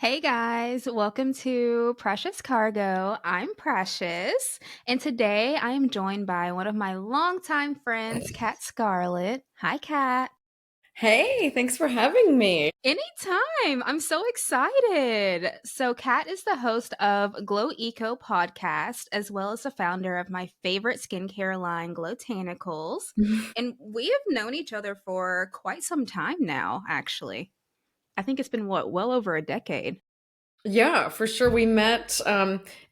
Hey guys, welcome to Precious Cargo. I'm Precious, and today I am joined by one of my longtime friends, Kat Scarlett. Hi, Kat. Hey, thanks for having me. Anytime. I'm so excited. So, Kat is the host of Glo Eco Podcast, as well as the founder of my favorite skincare line, Glotanicals. And we have known each other for quite some time now, actually. I think it's been well over a decade. Yeah, for sure. We met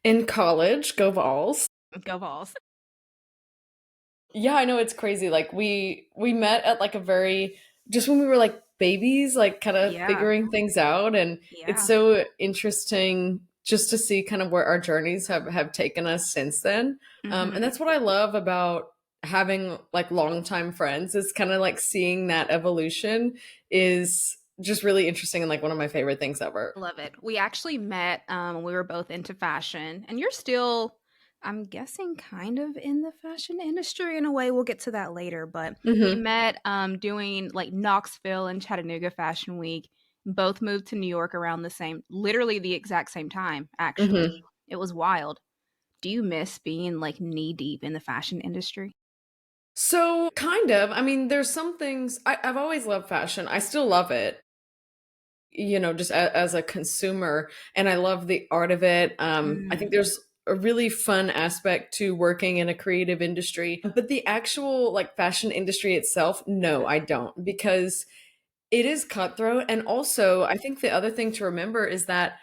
in college, Go Vols. Go Vols. Yeah, I know it's crazy. Like we met at like a very just when we were like babies, like kind of Yeah. figuring things out, and it's Yeah. so interesting just to see kind of where our journeys have taken us since then. And Mhm. that's what I love about having like longtime friends is kind of like seeing that evolution is just really interesting and like one of my favorite things ever. Love it. We actually met when we were both into fashion, and you're still, I'm guessing, kind of in the fashion industry in a way. We'll get to that later, but we Hmm. met doing like Knoxville and Chattanooga Fashion Week. Both moved to New York around the same, literally the exact same time, actually. Hmm. It was wild. Do you miss being like knee deep in the fashion industry? So, kind of. I mean, there's some things I've always loved fashion. I still love it, just as a consumer, and I love the art of it. I think Mm, there's a really fun aspect to working in a creative industry, but the actual like fashion industry itself, no, I don't, because it is cutthroat. And also, I think the other thing to remember is that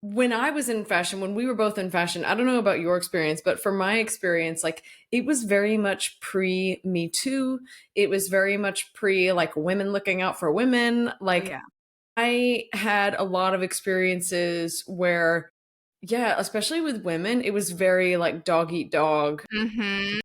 when I was in fashion, when we were both in fashion, I don't know about your experience, but for my experience, like it was very much pre Me Too. It was very much pre like women looking out for women. oh, Like yeah. I had a lot of experiences where, yeah, especially with women, it was very like dog eat dog. Mm-hmm.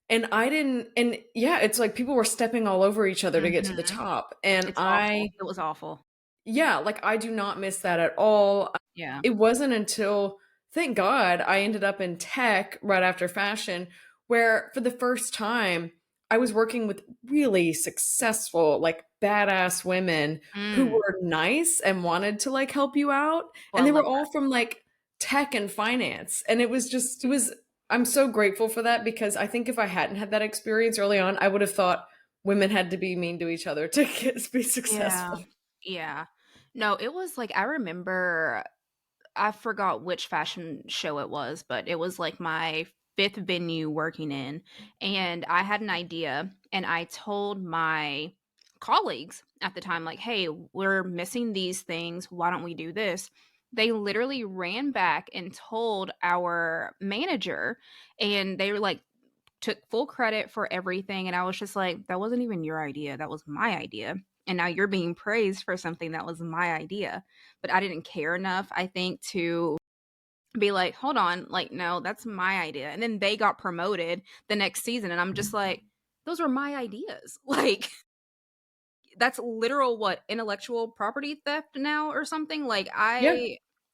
And I didn't, and yeah, it's like people were stepping all over each other to get to the Mm-hmm. top. And It's awful. It was awful. yeah, like I do not miss that at all. Yeah. It wasn't until, thank God, I ended up in tech right after fashion, where for the first time I was working with really successful, like badass women who Mm. were nice and wanted to like help you out. Well, And I they love were all from like tech and finance. And I'm so grateful for that because I think if I hadn't had that experience early on, I would have thought women had to be mean to each other to be Yeah. successful. Yeah. No, it was like I remember I forgot which fashion show it was, but it was like my fifth venue working in, and I had an idea, and I told my colleagues at the time, like, "Hey, we're missing these things. Why don't we do this?" They literally ran back and told our manager, and they were like took full credit for everything, and I was just like, "That wasn't even your idea, that was my idea, and now you're being praised for something that was my idea." But I didn't care enough, I think, to be like, "Hold on, like, no, that's my idea," and then they got promoted the next season, and I'm just like, "Those were my ideas." Like, that's literal what, intellectual property theft now or something? Like, Yeah.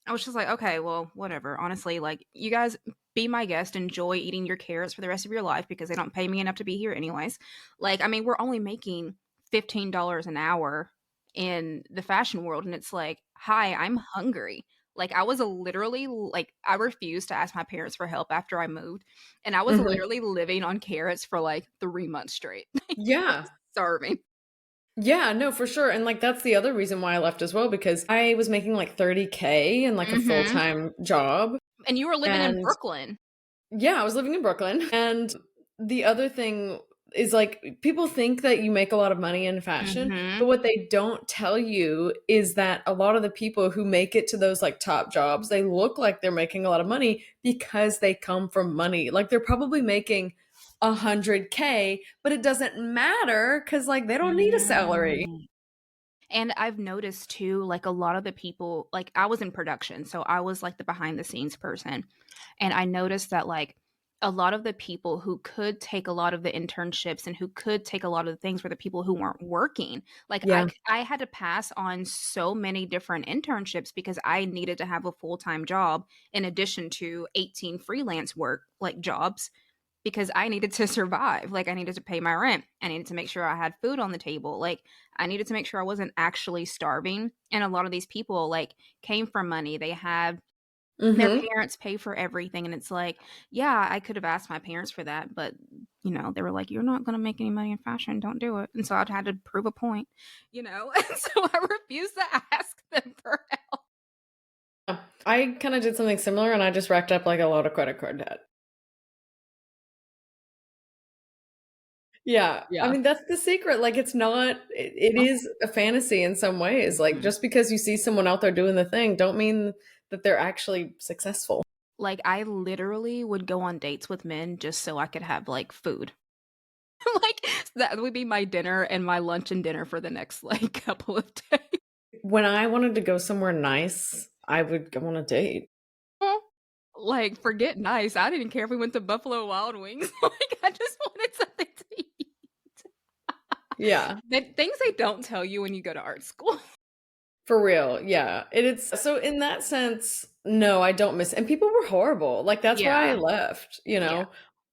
I was just like, "Okay, well, whatever." Honestly, like, you guys be my guest, enjoy eating your carrots for the rest of your life because they don't pay me enough to be here anyways. Like, I mean, we're only making $15 an hour in the fashion world, and it's like, "Hi, I'm hungry." Like, I was literally like, I refused to ask my parents for help after I moved, and I was Mhm. literally living on carrots for, like, 3 months straight. I Yeah. was starving. Yeah, no, for sure. And like that's the other reason why I left as well because I was making like 30K in like a Mhm. full-time job. And you were living in And Brooklyn. yeah, I was living in Brooklyn. And the other thing is like people think that you make a lot of money in fashion, but Mhm. what they don't tell you is that a lot of the people who make it to those like top jobs, they look like they're making a lot of money because they come from money. Like they're probably making 100K, but it doesn't matter because like they don't need a salary. Mm. And I've noticed too, like a lot of the people, like I was in production, so I was like the behind the scenes person. And I noticed that like a lot of the people who could take a lot of the internships and who could take a lot of the things were the people who weren't working. Like Yeah. I had to pass on so many different internships because I needed to have a full-time job in addition to 18 freelance work like jobs because I needed to survive. Like, I needed to pay my rent. I needed to make sure I had food on the table. Like, I needed to make sure I wasn't actually starving. And a lot of these people, like, came from money. They had their Mhm. parents pay for everything, and it's like, yeah, I could have asked my parents for that, but, they were like, "You're not gonna make any money in fashion, don't do it." And so I'd had to prove a point, and so I refused to ask them for help. Yeah. I kinda did something similar, and I just racked up, like, a lot of credit card debt. Yeah, I Yeah. mean, that's the secret, like, it's not it Uh, is a fantasy in some ways, like, mhm. just because you see someone out there doing the thing, don't mean that they're actually successful. Like, I literally would go on dates with men just so I could have, like, food. Like, that would be my dinner and my lunch and dinner for the next, like, couple of days. When I wanted to go somewhere nice, I would go on a date. Like, forget nice, I didn't care if we went to Buffalo Wild Wings, like, I just wanted something to eat. Yeah, The things they don't tell you when you go to art school. for real, yeah, it's so in that sense, no, I don't miss and people were horrible, like, that's why I Yeah, left, yeah,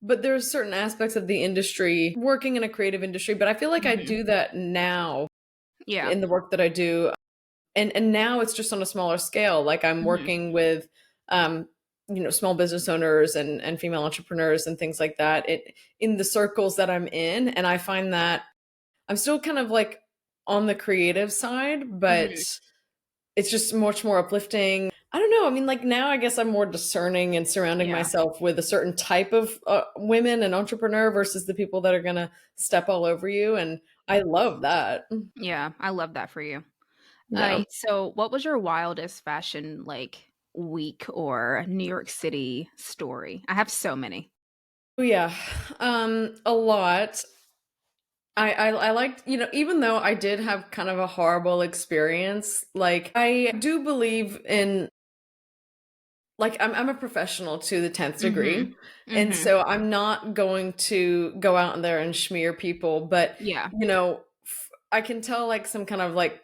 but there's certain aspects of the industry working in a creative industry, but I feel like I mhm, do that now yeah, in the work that I do. And now it's just on a smaller scale. Like I'm mhm, working with um, small business owners and female entrepreneurs and things like that in the circles that I'm in. And I find that I'm still kind of like on the creative side, but mhm, it's just much more uplifting. I don't know. I mean, like now I guess I'm more discerning and surrounding yeah, myself with a certain type of women and entrepreneur versus the people that are going to step all over you. And I love that. yeah, I love that for you. Yeah. So what was your wildest fashion, like, week or New York City story? I have so many. Oh, yeah. A lot. I liked, even though I did have kind of a horrible experience, like I do believe in like I'm a professional to the 10th degree. Mhm, And mhm, so I'm not going to go out there and smear people, but yeah. I can tell like some kind of like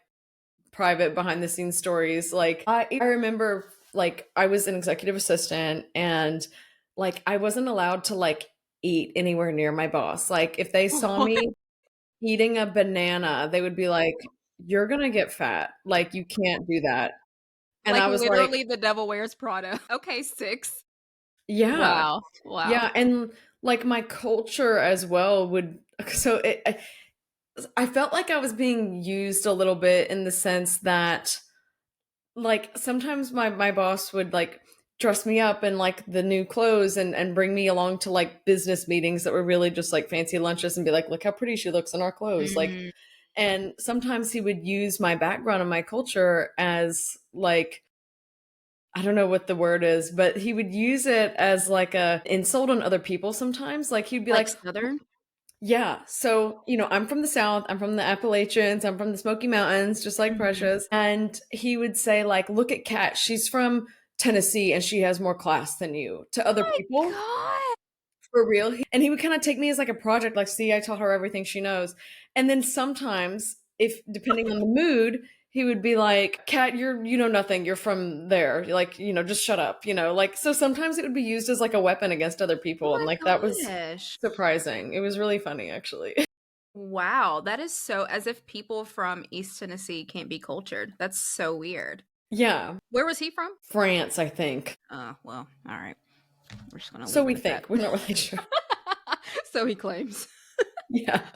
private behind the scenes stories. Like I remember like I was an executive assistant and like I wasn't allowed to like eat anywhere near my boss. Like if they saw me eating a banana, they would be like, "You're gonna get fat. Like, you can't do that." And Like, I was like, literally, The Devil Wears Prada. Okay, 6. "Yeah. Wow, wow. Yeah." And, like, my culture as well would so I felt like I was being used a little bit in the sense that, like, sometimes my boss would, like, dress me up in, like, the new clothes and bring me along to, like, business meetings that were really just, like, fancy lunches and be like, "Look how pretty she looks in our clothes." Like, Mm, and sometimes he would use my background and my culture as like I don't know what the word is, but he would use it as like a insult on other people sometimes. Like he'd be like like, Southern? yeah, so, I'm from the South, I'm from the Appalachians, I'm from the Smoky Mountains, just like Mhm. Precious. And he would say, like, look at Kat, she's from Tennessee and she has more class than you to Oh other my people. god! For real. And he would kinda take me as, like, a project, like, "See, I taught her everything she knows." And then sometimes, if depending on the mood, he would be like, "Kat, you know nothing, you're from there, like, just shut up," like, so sometimes it would be used as, like, a weapon against other Oh people, and, my like, that was gosh. surprising. It was really funny, actually. Wow, that is so as if people from East Tennessee can't be cultured. That's so weird. Yeah. Where was he from? France, I think. Well, alright. We're just gonna So leave it we at that. think, we're not really sure. So he claims. Yeah.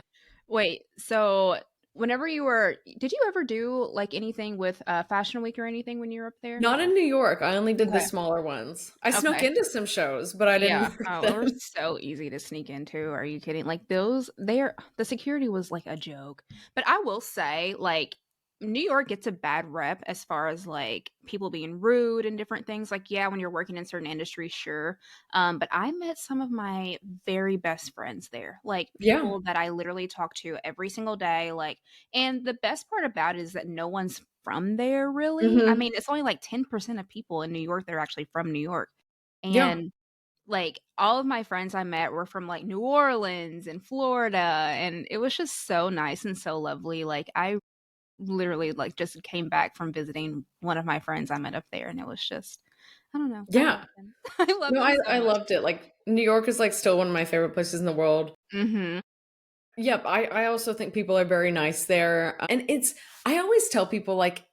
Wait, so whenever you were did you ever do, like, anything with, Fashion Week or anything when you were up there? Not in New York, I only did the Okay, smaller ones. I snuck okay. into some shows, but I didn't Yeah. work Oh, it them. was so easy to sneak into. Are you kidding? Like those they're the security was like a joke. But I will say, like, New York gets a bad rep as far as like people being rude and different things. Like, yeah, when you're working in certain industries, sure. But I met some of my very best friends there. Like Yeah. people that I literally talk to every single day. Like, and the best part about it is that no one's from there really. I Mhm. mean, it's only like 10% of people in New York that are actually from New York. Yeah. And like, all of my friends I met were from, like, New Orleans and Florida, and it was just so nice and so lovely, like, I literally, like, just came back from visiting one of my friends I met up there, and it was just I don't know. I Yeah. love them. I love No, them so I much. loved it. Like, New York is, like, still one of my favorite places in the world. Mhm. Yep, I also think people are very nice there, and it's I always tell people, like,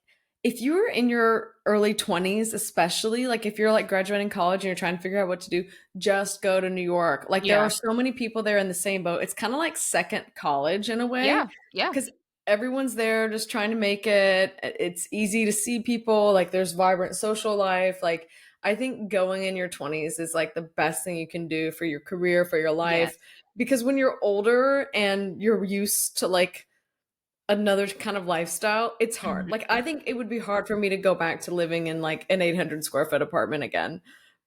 if you're in your early 20s, especially, like, if you're, like, graduating college and you're trying to figure out what to do, just go to New York. Like, there are Yeah. so many people there in the same boat. It's kinda like second college in a way, Yeah. Yeah. because everyone's there just trying to make it. It's easy to see people, like, there's vibrant social life, like, I think going in your 20s is, like, the best thing you can do for your career, for your Yes. life, because when you're older and you're used to, like, another kind of lifestyle, it's hard. Mhm. Like, I think it would be hard for me to go back to living in, like, an 800 square foot apartment again,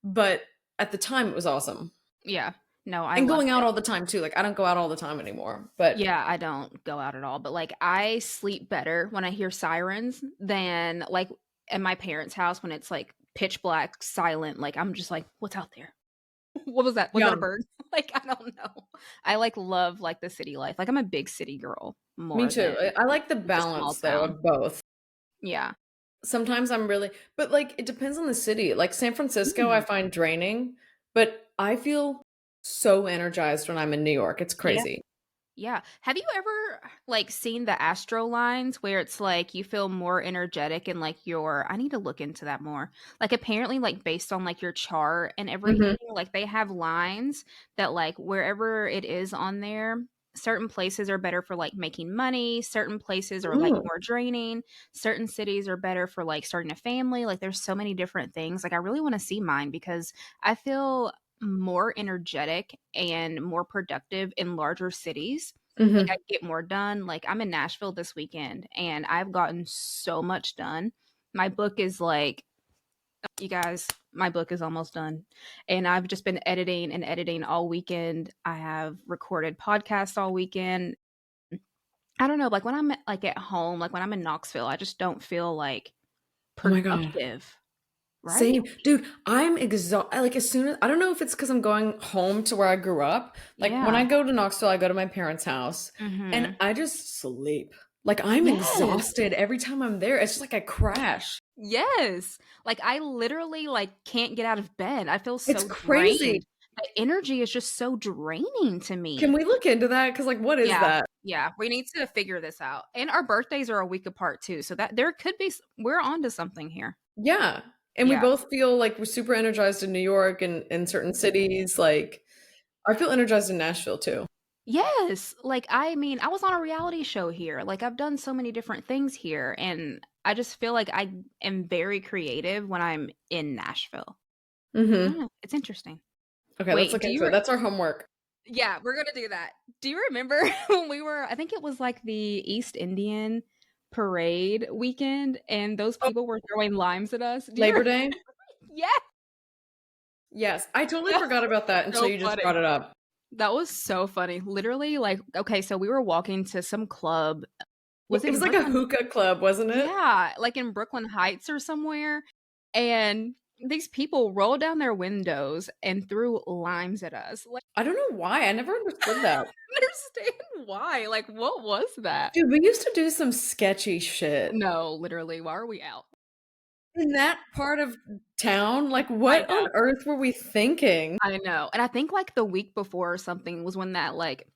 but at the time, it was awesome. Yeah. No, I And loved going out it. all the time too, like, I don't go out all the time anymore, but Yeah, I don't go out at all, but, like, I sleep better when I hear sirens than, like, at my parents' house when it's, like, pitch black, silent, like, I'm just like, "What's out there? What was that? Was that yeah, a bird?" Like, I don't know. I, like, love, like, the city life. Like, I'm a big city girl me more too. than I like the just a small balance though town. of both. Yeah. Sometimes I'm really but, like, it depends on the city. Like, San Francisco, I Mm. find draining, but I feel so energized when I'm in New York, it's Yeah. crazy. Yeah. Have you ever, like, seen the astro lines where it's like you feel more energetic and like your I need to look into that more. Like apparently like based on like your chart and everything, Mhm. like they have lines that like wherever it is on there, certain places are better for like making money, certain places are like Mm. more draining, certain cities are better for like starting a family. Like there's so many different things. Like I really want to see mine because I feel more energetic and more productive in larger cities. Like, I Mhm. get more done. Like, I'm in Nashville this weekend, and I've gotten so much done. My book is like you guys, my book is almost done, and I've just been editing and editing all weekend. I have recorded podcasts all weekend. I don't know, like, when I'm, like, at home, like, when I'm in Knoxville, I just don't feel, like, Oh my god. productive, right? Same. Dude, I'm exhausted. Like, as soon as I don't know if it's because 'cause I'm going home to where I grew up. Like, when I Yeah. go to Knoxville, I go to my parents' house, and Mhm. I just sleep. Like, I'm Yes. exhausted every time I'm there. It's just like I crash. Yes. Like, I literally, like, can't get out of bed. I feel It's so crazy. drained. The energy is just so draining to Can me. we look into that? Because, like, what is Yeah, that? yeah, we need to figure this out, and our birthdays are a week apart too, so that there could be s we're onto something here. Yeah, and we Yeah. both feel like we're super energized in New York and in certain cities, like, I feel energized in Nashville too. Yes, like, I mean, I was on a reality show here, like, I've done so many different things here, and I just feel like I am very creative when I'm in Nashville. I don't Mhm. know, it's interesting. Okay, let's Wait, look do into you it. That's our homework. Yeah, we're gonna do that. Do you remember when we were I think it was, like, the East Indian parade weekend, and those Oh, people were throwing limes at us? Do you Labor remember? Day? Yeah, Yes, I totally that forgot about that was until so you just funny. brought it up. That was so funny. Literally, like okay, so we were walking to some club Well, was it in was like a Brooklyn hookah club, wasn't it? Yeah, like in Brooklyn Heights or somewhere, and these people rolled down their windows and threw limes at us. Like, I don't know why, I never understood I that. don't understand why. Like, what was that? Dude, we used to do some sketchy shit. No, literally, why are we out? In that part of town, like, I what on know, earth were we thinking? I know, and I think, like, the week before or something was when that, like,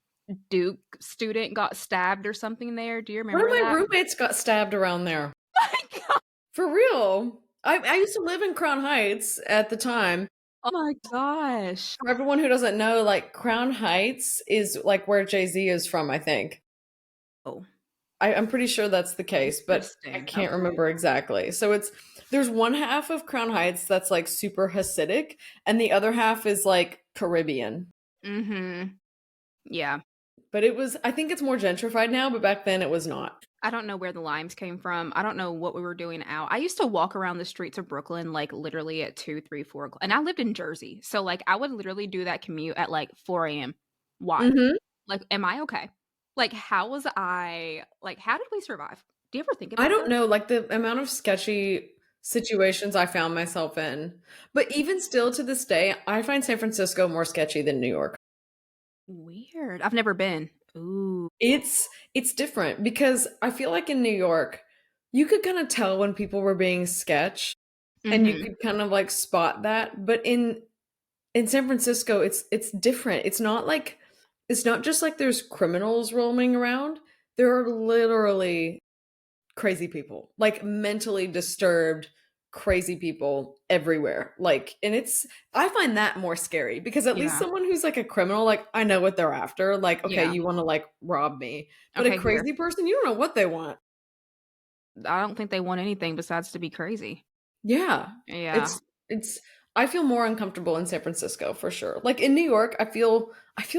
Duke student got stabbed or something there. Do you One of remember my that? roommates got stabbed around there. My god. For real. I used to live in Crown Heights at the time. Oh my gosh. For everyone who doesn't know, like, Crown Heights is, like, where Jay-Z is from, I think. Oh, I'm pretty sure that's the case, but I interesting. can't Okay. remember exactly. So there's one half of Crown Heights that's, like, super Hasidic, and the other half is, like, Caribbean. Mhm. Yeah. But I think it's more gentrified now, but back then it was not. I don't know where the limes came from. I don't know what we were doing out. I used to walk around the streets of Brooklyn, like, literally at 2, 3, 4 o'clock, and I lived in Jersey, so, like, I would literally do that commute at, like, 4 AM. Why? Mhm. Like, am I okay? Like, how was I like, how did we survive? Do you ever think I about don't this? know, like, the amount of sketchy situations I found myself in. But even still to this day, I find San Francisco more sketchy than New York. Weird. I've never been. Ooh. It's different because I feel like in New York, you could kinda tell when people were being sketch, and you Mhm. could kind of like spot that. But in San Francisco, it's different. It's not just like there's criminals roaming around. There are literally crazy people, like mentally disturbed crazy people everywhere. Like, and it's I find that more scary because at least Yeah. someone who's like a criminal, like I know what they're after. Like, okay, Yeah. you want to like rob me. But a Okay, here. crazy person, you don't know what they want. I don't think they want anything besides to be crazy. Yeah. Yeah. It's I feel more uncomfortable in San Francisco for sure. Like in New York, I feel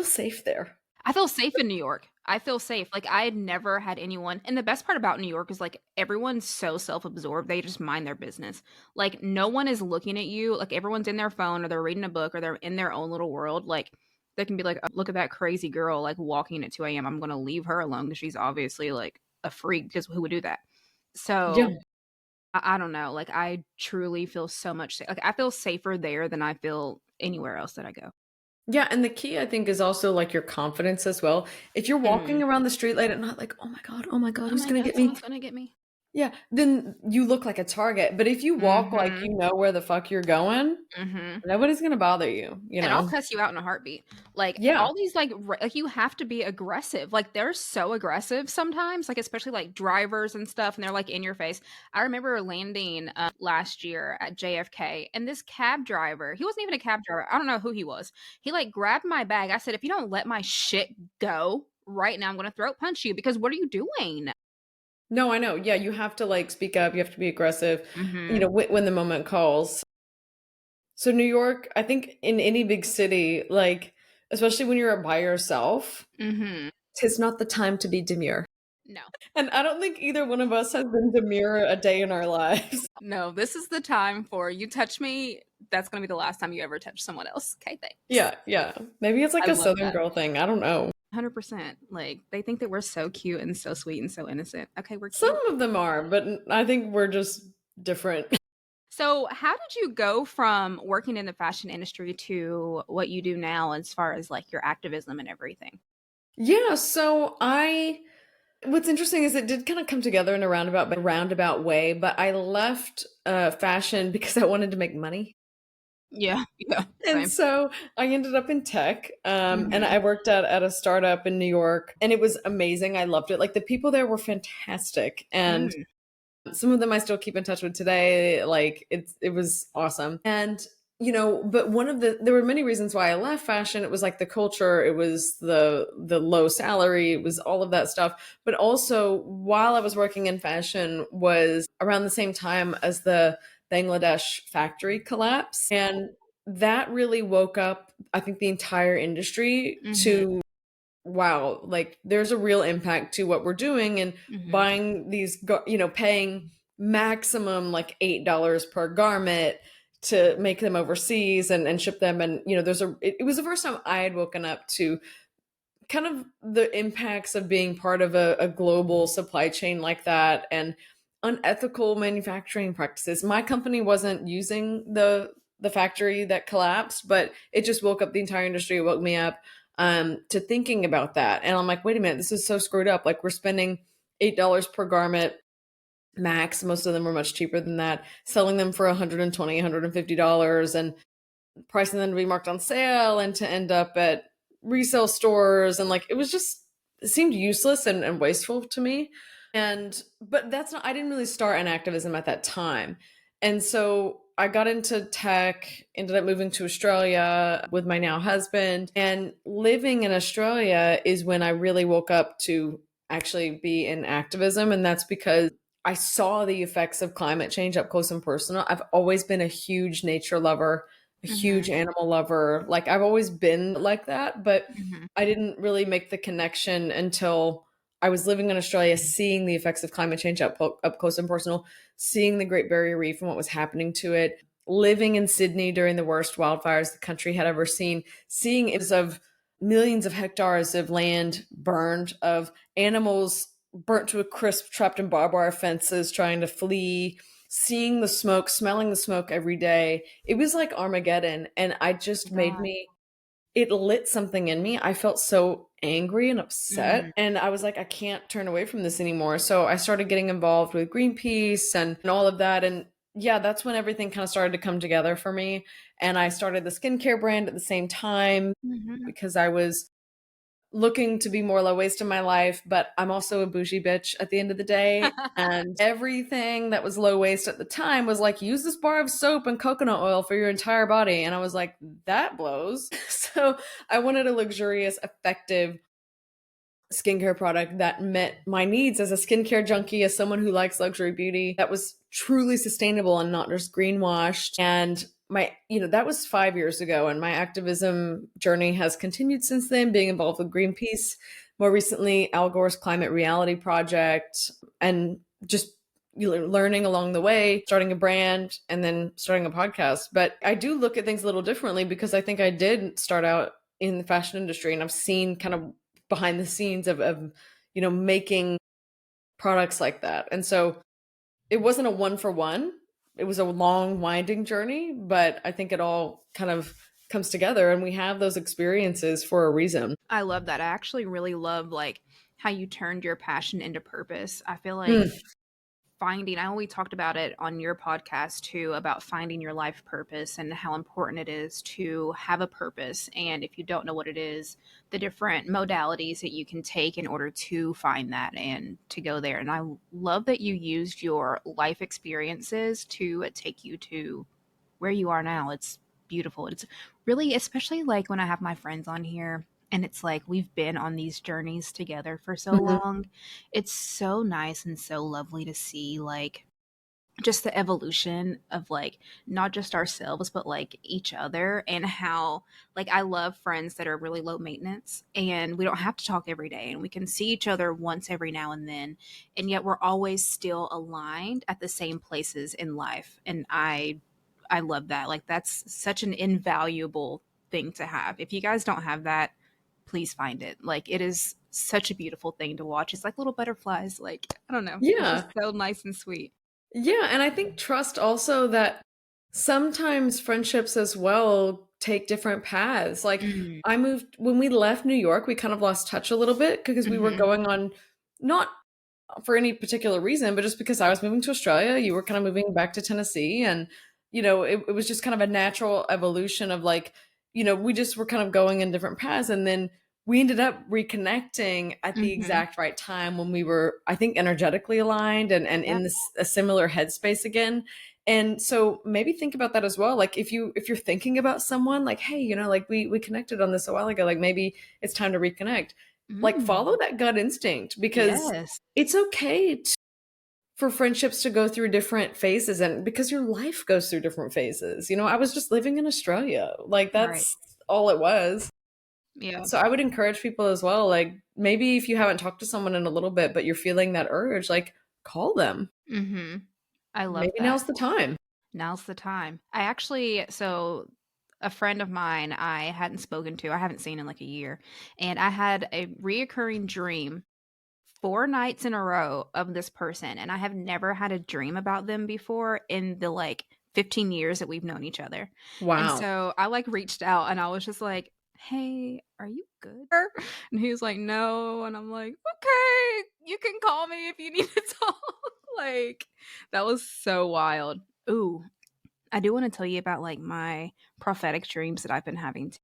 safe there. I feel safe in New York. I feel safe. Like, I had never had anyone, and the best part about New York is, like, everyone's so self-absorbed, they just mind their business. Like, no one is looking at you, like, everyone's in their phone, or they're reading a book, or they're in their own little world. Like, they can be like, "Oh, look at that crazy girl, like, walking at 2 AM. I'm gonna leave her alone because she's obviously, like, a freak, because who would do that?" Yeah. So, I don't know, like, I truly feel so much like, I feel safer there than I feel anywhere else that I go. Yeah, and the key I think is also like your confidence as well. If you're walking Mm. around the street late at night like, oh my God, "Oh who's my gonna god, get me?" someone's gonna get me." Yeah, then you look like a target. But if you walk like Mhm. you know where the fuck you're going, Mhm. nobody's gonna bother you, you And I'll know? cuss you out in a heartbeat. Like, Yeah. all these, like, you have to be aggressive. Like, they're so aggressive sometimes, like, especially, like, drivers and stuff, and they're, like, in your face. I remember landing, last year at JFK, and this cab driver, he wasn't even a cab driver, I don't know who he was. He, like, grabbed my bag. I said, "If you don't let my shit go right now, I'm gonna throat punch you because what are you doing?" No, I know. Yeah, you have to like speak up, you have to be aggressive, Mhm. when the moment calls. So New York, I think in any big city, like especially when you're by yourself, Mhm. 'tis not the time to be demure. No. And I don't think either one of us has been demure a day in our lives. No, this is the time for you touch me, that's gonna be the last time you ever touch someone else. Okay, thanks. Yeah, yeah. Maybe it's I like a love Southern that. girl thing. I don't know. 100%. Like, they think that we're so cute and so sweet and so innocent. Okay, we're Some cute. of them are, but I think we're just different. So, how did you go from working in the fashion industry to what you do now as far as, like, your activism and everything? Yeah, so I what's interesting is it did kind of come together in a roundabout way, but I left fashion because I wanted to make money. Yeah, yeah, And same. so I ended up in tech, and I Mhm. worked at a startup in New York, and it was amazing. I loved it. Like the people there were fantastic, and Mm. some of them I still keep in touch with today. Like it was awesome. And but there were many reasons why I left fashion. It was like the culture, it was the low salary, it was all of that stuff. But also while I was working in fashion was around the same time as the Bangladesh factory collapse. And that really woke up, I think, the entire industry Mhm, to wow, like there's a real impact to what we're doing and mhm. buying paying maximum like $8 per garment to make them overseas and ship them. And it was the first time I had woken up to kind of the impacts of being part of a global supply chain like that and unethical manufacturing practices. My company wasn't using the factory that collapsed, but it just woke up the entire industry. It woke me up to thinking about that. And I'm like, wait a minute, this is so screwed up. Like we're spending $8 per garment max. Most of them were much cheaper than that, selling them for $120, $150 and pricing them to be marked on sale and to end up at resale stores. And like it seemed useless and wasteful to me. But that's not I didn't really start an activism at that time. And so I got into tech, ended up moving to Australia with my now husband. And living in Australia is when I really woke up to actually be in activism. And that's because I saw the effects of climate change up close and personal. I've always been a huge nature lover, a huge Mhm, animal lover. Like I've always been like that, but mhm. I didn't really make the connection until I was living in Australia, seeing the effects of climate change up close and personal, seeing the Great Barrier Reef and what was happening to it, living in Sydney during the worst wildfires the country had ever seen, seeing it of millions of hectares of land burned, of animals burnt to a crisp, trapped in barbed wire fences, trying to flee, seeing the smoke, smelling the smoke every day. It was like Armageddon. And I just made God. me it lit something in me. I felt so angry and Mm. upset. And I was like, I can't turn away from this anymore. So I started getting involved with Greenpeace and all of that. And, yeah, that's when everything kind of started to come together for me. And I started the skincare brand at the same time Mhm. because I was looking to be more low waste in my life, but I'm also a bougie bitch at the end of the day. And everything that was low waste at the time was like, use this bar of soap and coconut oil for your entire body. And I was like, that blows. So I wanted a luxurious, effective skincare product that met my needs as a skincare junkie, as someone who likes luxury beauty, that was truly sustainable and not just greenwashed. And that was 5 years ago. And my activism journey has continued since then, being involved with Greenpeace, more recently, Al Gore's Climate Reality Project, and just learning along the way, starting a brand and then starting a podcast. But I do look at things a little differently because I think I did start out in the fashion industry and I've seen kind of behind the scenes of making products like that. And so it wasn't a one for one. It was a long winding journey, but I think it all kind of comes together and we have those experiences for a reason. I love that. I actually really love like how you turned your passion into purpose. I feel like Mm, I know we talked about it on your podcast too, about finding your life purpose and how important it is to have a purpose. And if you don't know what it is, the different modalities that you can take in order to find that and to go there. And I love that you used your life experiences to take you to where you are now. It's beautiful. It's really, especially like when I have my friends on here and it's like we've been on these journeys together for so mhm. long. It's so nice and so lovely to see like just the evolution of like not just ourselves but like each other, and how like I love friends that are really low maintenance and we don't have to talk every day and we can see each other once every now and then, and yet we're always still aligned at the same places in life. And I love that. Like that's such an invaluable thing to have. If you guys don't have that, please find it. Like it is such a beautiful thing to watch. It's like little butterflies. Like I don't know. It's just Yeah. so nice and sweet. Yeah, and I think trust also that sometimes friendships as well take different paths. Like Mm. I moved when we left New York, we kind of lost touch a little bit because we were Mhm. going on, not for any particular reason, but just because I was moving to Australia, you were kind of moving back to Tennessee. And, it was just kind of a natural evolution of like, we just were kind of going in different paths. And then we ended up reconnecting at the Mhm. exact right time when we were, I think, energetically aligned and Yeah. in a similar headspace again. And so maybe think about that as well. Like if you're thinking about someone, like, hey, like we connected on this a while ago, like maybe it's time to reconnect. Like follow Mm. that gut instinct because Yes. it's okay for friendships to go through different phases, and because your life goes through different phases. I was just living in Australia. Like Right. that's all it was. Yeah. So I would encourage people as well, like maybe if you haven't talked to someone in a little bit but you're feeling that urge, like call them. Mhm. I love Maybe that. now's the time. Now's the time. I actually so a friend of mine I hadn't spoken to, I haven't seen in like a year, and I had a reoccurring dream 4 nights in a row of this person, and I have never had a dream about them before in the, like, 15 years that we've known each other. And Wow. so I, like, reached out and I was just like, "Hey, are you good?" And he was like, "No," and I'm like, "Okay, you can call me if you need to talk." Like, that was so wild. Ooh, I do wanna tell you about, like, my prophetic dreams that I've been having t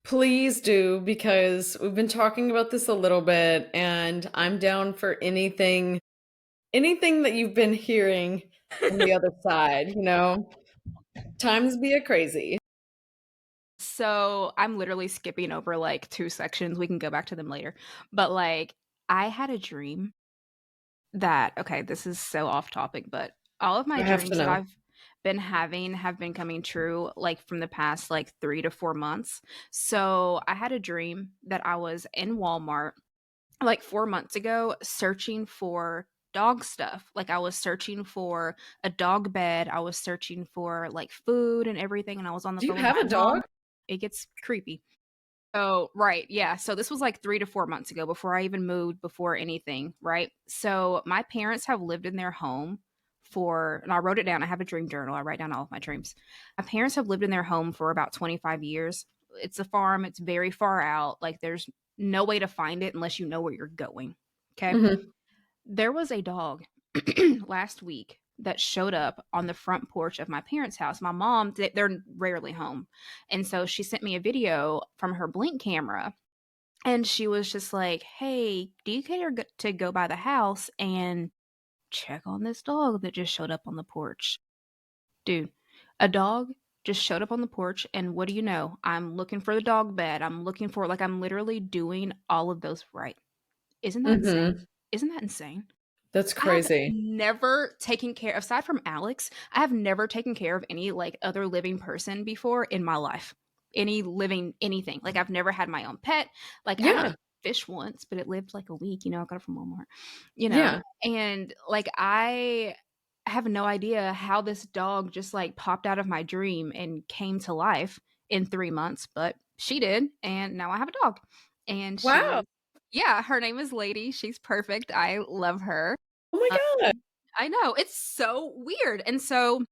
Please do, because we've been talking about this a little bit and I'm down for anything that you've been hearing from the other side. Times be a crazy. So, I'm literally skipping over, like, 2 sections, we can go back to them later, but, like, I had a dream that okay, this is so off topic, but all of my I have to dreams that know. I've been having have been coming true, like, from the past, like, 3 to 4 months. So, I had a dream that I was in Walmart, like, 4 months ago searching for dog stuff. Like, I was searching for a dog bed, I was searching for, like, food and everything, and I was on the Do you phone with have a my dog? mom. It gets creepy. Oh, right, yeah, so this was, like, 3 to 4 months ago before I even moved, before anything, right? So, my parents have lived in their home for and I wrote it down, I have a dream journal, I write down all of my dreams. My parents have lived in their home for about 25 years. It's a farm, it's very far out, like, there's no way to find it unless you know where you're going, okay? Mhm. There was a dog last week. that showed up on the front porch of my parents' house. My mom, they're rarely home. And so she sent me a video from her Blink camera. And she was just like, "Hey, do you care to go by the house and check on this dog that just showed up on the porch?" Dude, a dog just showed up on the porch, and what do you know? I'm looking for the dog bed. I'm looking for, like, I'm literally doing all of those right. Isn't that insane? Mhm. Isn't that insane? That's I have crazy. never taken care, aside from Alex, I have never taken care of any, like, other living person before in my life. Any living anything. Like, I've never had my own pet. Like, I had Yeah. a fish once, but it lived, like, a week, I got it from Walmart, you know? Yeah. And, like, I have no idea how this dog just, like, popped out of my dream and came to life in 3 months, but she did, and now I have a dog. And she Wow. is yeah, her name is Lady. She's perfect. I love her. Oh my Um, god. I know, it's so weird, and so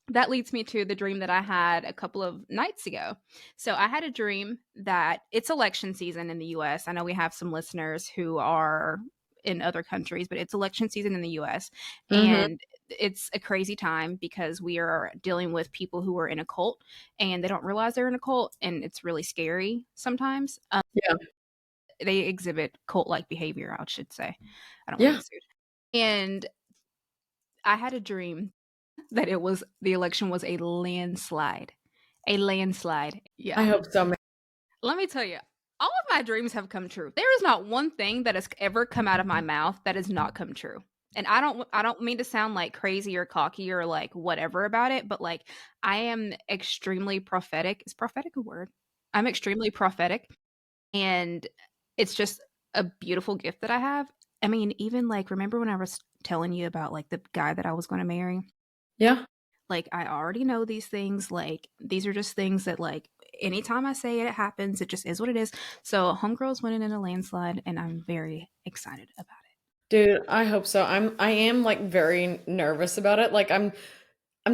that leads me to the dream that I had a couple of nights ago. So I had a dream that it's election season in the US. I know we have some listeners who are in other countries, but it's election season in the US, Mhm. and it's a crazy time because we are dealing with people who are in a cult and they don't realize they're in a cult, and it's really scary sometimes. Yeah. They exhibit cult-like behavior, I should say. I don't want to Yeah. get sued. And I had a dream that the election was a landslide. A landslide. I Yeah. hope so, man. Let me tell you, all of my dreams have come true. There is not one thing that has ever come out of my mouth that has not come true. And I don't mean to sound like crazy or cocky or like whatever about it, but like I am extremely prophetic. Is prophetic a word? I'm extremely prophetic, and it's just a beautiful gift that I have. I mean, even like remember when I was telling you about like the guy that I was going to marry? Yeah. Like, I already know these things, like, these are just things that, like, anytime I say it, it happens, it just is what it is. So, Homegirl's winning in a landslide, and I'm very excited about it. Dude, I hope so. I am like very nervous about it. Like I'm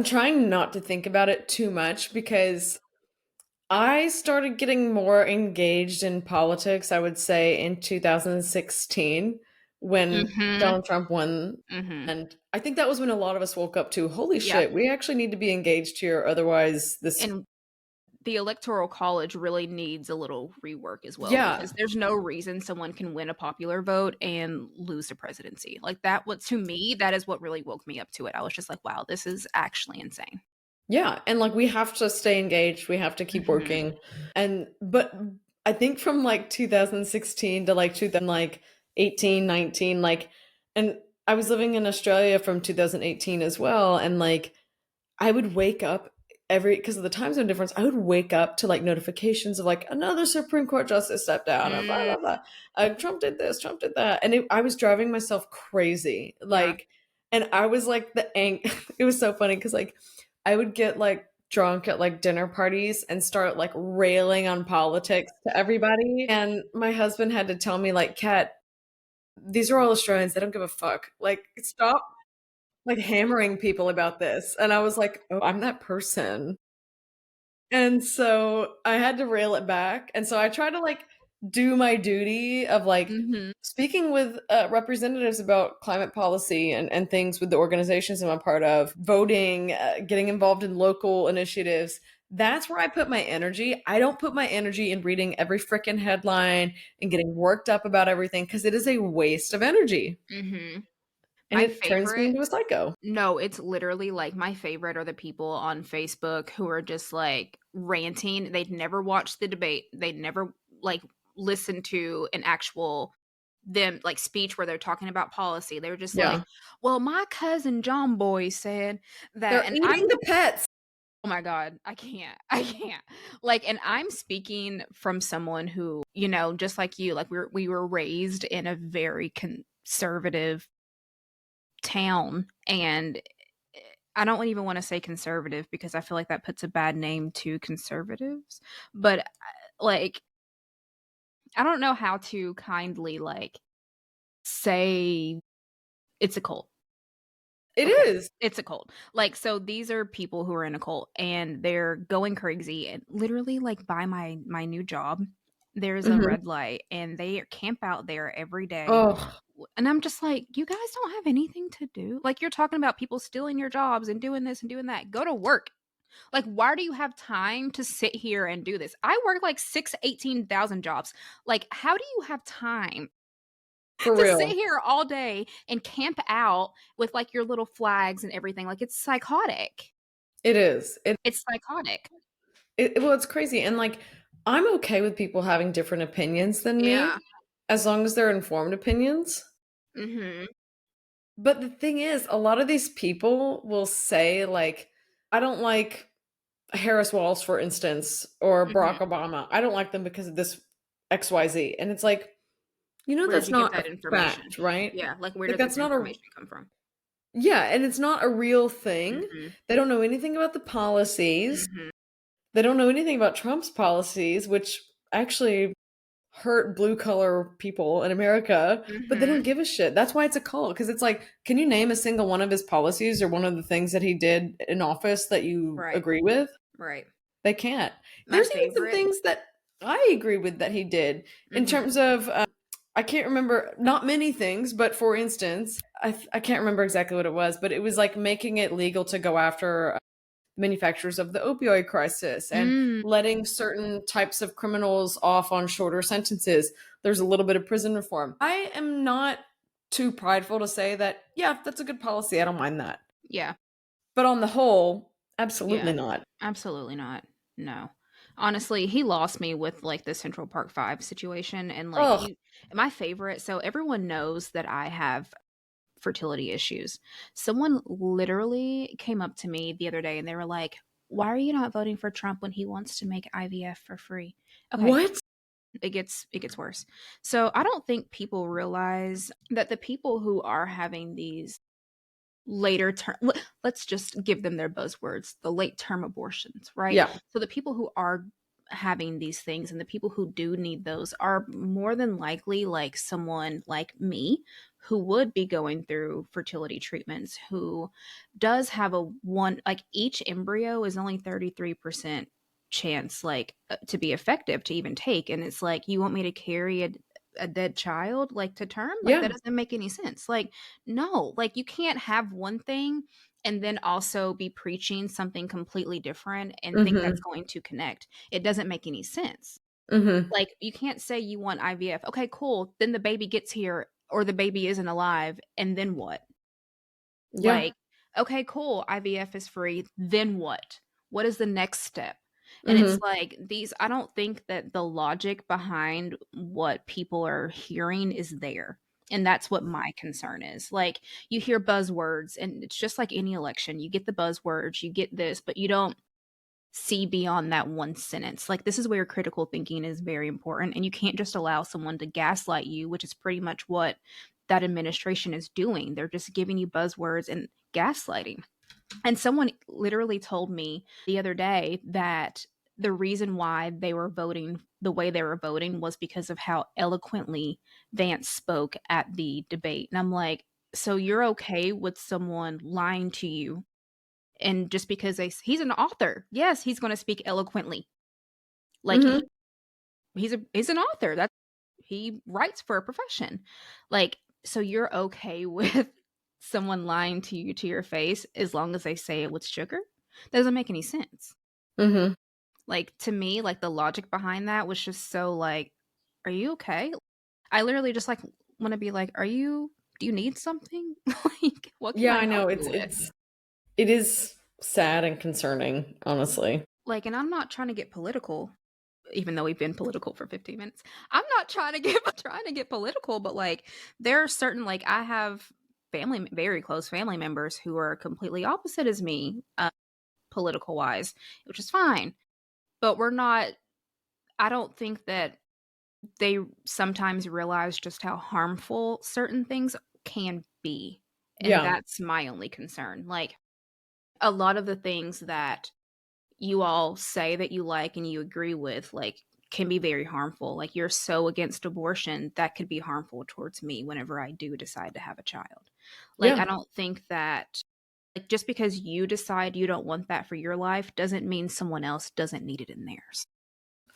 trying not to think about it too much because I started getting more engaged in politics, I would say in 2016 when Mhm, Donald Trump won. mhm. And I think that was when a lot of us woke up to, holy Yep, shit, we actually need to be engaged here. Otherwise, this, and the Electoral College really needs a little rework as well because yeah, there's no reason someone can win a popular vote and lose the presidency. Like, that what to me, that is what really woke me up to it. I was just like, "Wow, this is actually insane." yeah. And like we have to stay engaged, we have to keep Mhm. working. But I think from like 2016 to like 2000, like 18, 19, like, and I was living in Australia from 2018 as well. And like, I would wake up every because of the time zone difference. I would wake up to like notifications of like another Supreme Court justice stepped down, and blah Mm, blah blah. Trump did this, Trump did that, and I was driving myself crazy. yeah. Like, and I was like the It was so funny because like I would get like drunk at like dinner parties and start like railing on politics to everybody. And my husband had to tell me like, Kat, these are all Australians. They don't give a fuck. Like, stop like hammering people about this. And I was like, oh, I'm that person. And so I had to rail it back. And so I try to like do my duty of like Mhm. speaking with representatives about climate policy and things with the organizations I'm a part of, voting, getting involved in local initiatives. That's where I put my energy. I don't put my energy in reading every freaking headline and getting worked up about everything because it is a waste of energy Mhm. and My it turns me favorite into a psycho. no, it's literally like my favorite are the people on Facebook who are just like ranting. They'd never watched the debate. They'd never like listened to an actual them like speech where they're talking about policy. They were just like, Yeah. "Well, my cousin John Boy said that," They're and I'm eating the pets. oh my god, I can't. I can't. Like, and I'm speaking from someone who, just like you, like we were raised in a very conservative town, and I don't even want to say conservative because I feel like that puts a bad name to conservatives. But like, I don't know how to kindly like say it's a cult. It Okay. is. It's a cult. Like, so these are people who are in a cult and they're going crazy and literally like by my new job. there's a Mhm. red light and they camp out there every day. Oh, And I'm just like, you guys don't have anything to do. Like, you're talking about people stealing your jobs and doing this and doing that. Go to work. Like, why do you have time to sit here and do this? I work like 18,000 jobs. Like, how do you have time for to sit real. here all day and camp out with like your little flags and everything? Like, it's psychotic. It is. It's psychotic. Well, it's crazy, and, like, I'm okay with people having different opinions than Yeah. me, as long as they're informed opinions. Mhm. But the thing is, a lot of these people will say, like, "I don't like Harris Walls, for instance, or Barack Mhm. Obama. I don't like them because of this XYZ." And it's like, you know, Where'd that's you get not that a information? fact, right? Yeah, like, where Like, did this that's not a information come from? yeah, and it's not a real thing. Mhm. They don't know anything about the policies. Mhm. They don't know anything about Trump's policies, which actually hurt blue collar people in America, but they don't Mhm. give a shit. That's why it's a cult, because it's like, can you name a single one of his policies or one of the things that he did in office that you Right. agree with? Right. They can't. My There's even some favorite. things that I agree with that he did in Mhm. terms of I can't remember, not many things, but for instance, I can't remember exactly what it was, but it was like making it legal to go after manufacturers of the opioid crisis and Mm. letting certain types of criminals off on shorter sentences. There's a little bit of prison reform. I am not too prideful to say that, yeah, that's a good policy. I don't mind that. Yeah. But on the whole, absolutely Yeah. not. Absolutely not. No. Honestly, he lost me with like the Central Park 5 situation and like Oh, my favorite, so everyone knows that I have fertility issues. Someone literally came up to me the other day and they were like, "Why are you not voting for Trump when he wants to make IVF for free?" Okay, what? it gets worse. So, I don't think people realize that the people who are having these later term, let's just give them their buzzwords, the late term abortions, right? Yeah. So the people who are having these things and the people who do need those are more than likely like someone like me who would be going through fertility treatments, who does have a one, like each embryo is only 33% chance like to be effective to even take, and it's like, you want me to carry a dead child like to term? Like, that Yeah. doesn't make any sense. Like, no, like you can't have one thing and then also be preaching something completely different and think that's Mhm. going to connect. It doesn't make any sense. Mhm. Like, you can't say you want IVF. Okay, cool. Then the baby gets here or the baby isn't alive. And then what? Yeah. Like, okay, cool. IVF is free. Then what? What is the next step? And it's Mhm. like I don't think that the logic behind what people are hearing is there. And that's what my concern is. Like, you hear buzzwords, and it's just like any election. You get the buzzwords, you get this, but you don't see beyond that one sentence. Like, this is where critical thinking is very important. And you can't just allow someone to gaslight you, which is pretty much what that administration is doing. They're just giving you buzzwords and gaslighting. And someone literally told me the other day that the reason why they were voting the way they were voting was because of how eloquently Vance spoke at the debate. And I'm like, so you're okay with someone lying to you, and just because he's an author, yes, he's going to speak eloquently. Like, Mhm. he's an author. That he writes for a profession. Like, so you're okay with someone lying to you to your face as long as they say it with sugar? That doesn't make any sense. Mhm. Like, to me, like the logic behind that was just so like, are you okay? I literally just like want to be like, do you need something? Like, what can Yeah, I I help know. you with? It is sad and concerning, honestly. Like, and I'm not trying to get political, even though we've been political for 15 minutes. I'm not trying to get trying to get political, but like, there are certain, like, I have very close family members who are completely opposite as me, political wise, which is fine. But we're not, I don't think that they sometimes realize just how harmful certain things can be. And Yeah. that's my only concern. Like, a lot of the things that you all say that you like and you agree with, like, can be very harmful. Like, you're so against abortion, that could be harmful towards me whenever I do decide to have a child. Like, I Yeah. don't think that, like, just because you decide you don't want that for your life doesn't mean someone else doesn't need it in theirs.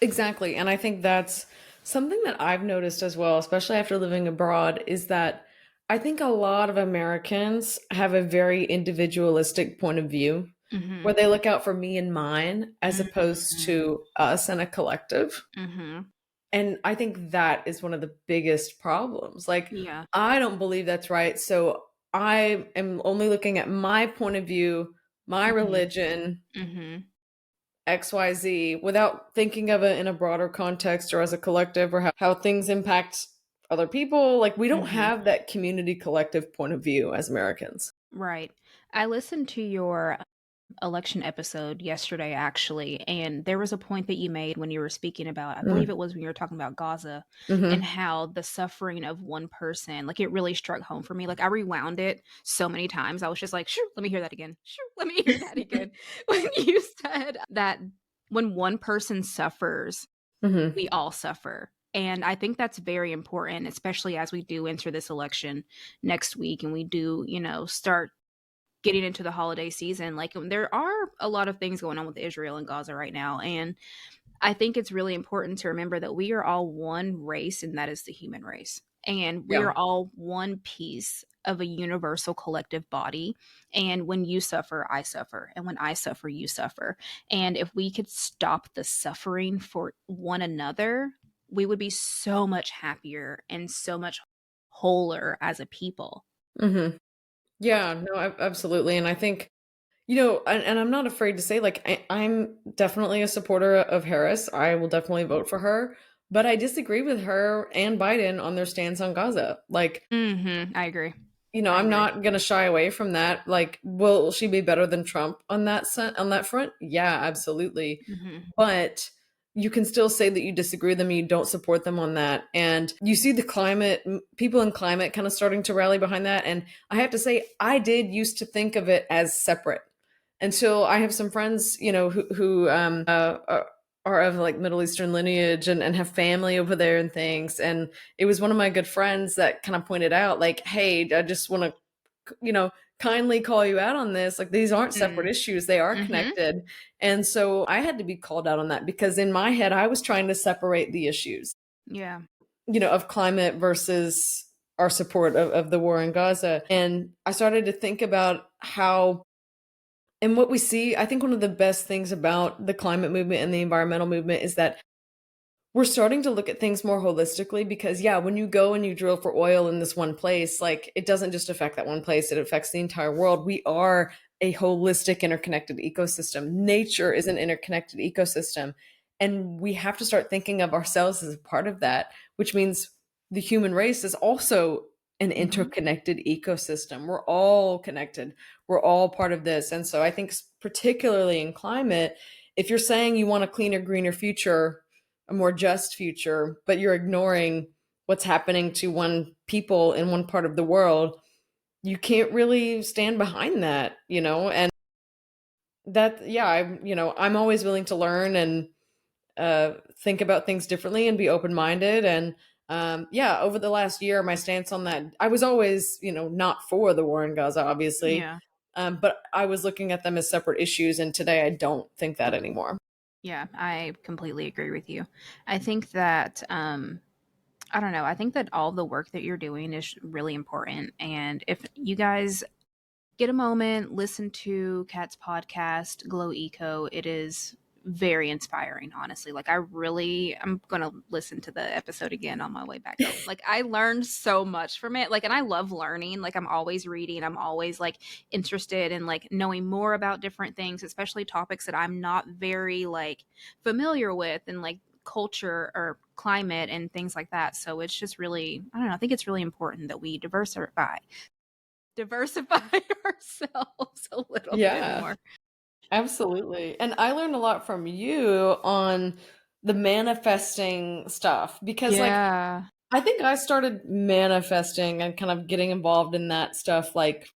Exactly. And I think that's Something that I've noticed as well, especially after living abroad, is that I think a lot of Americans have a very individualistic point of view Mhm. where they look out for me and mine as opposed Mhm. to us and a collective. Mhm. And I think that is one of the biggest problems. Like, Yeah. I don't believe that's right. So I am only looking at my point of view, my Mhm. religion, Mhm. XYZ, without thinking of it in a broader context or as a collective or how things impact other people. Like, we don't Mhm. have that community collective point of view as Americans. Right. I listened to your election episode yesterday, actually, and there was a point that you made when you were speaking about, I believe Mm. it was when you were talking about Gaza and Hmm. how the suffering of one person, like it really struck home for me. Like I rewound it so many times. I was just like, sure, let me hear that again. Sure, let me hear that again. When you said that when one person suffers, Hmm. we all suffer. And I think that's very important, especially as we do enter this election next week and we do, start getting into the holiday season. Like there are a lot of things going on with Israel and Gaza right now. And I think it's really important to remember that we are all one race, and that is the human race. And we Yeah. are all one piece of a universal collective body. And when you suffer, I suffer. And when I suffer, you suffer. And if we could stop the suffering for one another, we would be so much happier and so much wholer as a people. Hmm. Yeah, no, absolutely. And I think, and I'm not afraid to say, like, I'm definitely a supporter of Harris. I will definitely vote for her, but I disagree with her and Biden on their stance on Gaza. Like, I agree. I I'm agree. not going to shy away from that. Like, will she be better than Trump on on that front? Yeah, absolutely. Hmm. But you can still say that you disagree with them, you don't support them on that. And you see the climate, people in climate kind of starting to rally behind that. And I have to say, I did used to think of it as separate until I have some friends, who are of like Middle Eastern lineage and have family over there and things. And it was one of my good friends that kind of pointed out, like, hey, I just want to, kindly call you out on this. Like, these aren't separate issues, they are Mm-hmm. connected. And so I had to be called out on that because in my head, I was trying to separate the issues, Yeah. of climate versus our support of the war in Gaza. And I started to think about how, and what we see, I think one of the best things about the climate movement and the environmental movement is that we're starting to look at things more holistically because, yeah, when you go and you drill for oil in this one place, like, it doesn't just affect that one place, it affects the entire world. We are a holistic, interconnected ecosystem. Nature is an interconnected ecosystem. And we have to start thinking of ourselves as a part of that, which means the human race is also an Mm-hmm. interconnected ecosystem. We're all connected, we're all part of this. And so I think, particularly in climate, if you're saying you want a cleaner, greener future, a more just future, but you're ignoring what's happening to one people in one part of the world, you can't really stand behind that, And that, yeah, I'm always willing to learn and think about things differently and be open minded. And yeah, over the last year, my stance on that, I was always, not for the war in Gaza, obviously, Yeah. but I was looking at them as separate issues. And today, I don't think that anymore. Yeah, I completely agree with you. I think that I don't know, I think that all the work that you're doing is really important, and if you guys get a moment, listen to Kat's podcast, Glo Eco. It is very inspiring, honestly. Like I'm gonna listen to the episode again on my way back home. Like I learned so much from it. Like, and I love learning. Like I'm always reading. I'm always like interested in like knowing more about different things, especially topics that I'm not very like familiar with, and like culture or climate and things like that. So it's just really, I don't know, I think it's really important that we diversify ourselves a little bit Yeah. more. Absolutely. And I learned a lot from you on the manifesting stuff because, like, Yeah. I think I started manifesting and kind of getting involved in that stuff, like,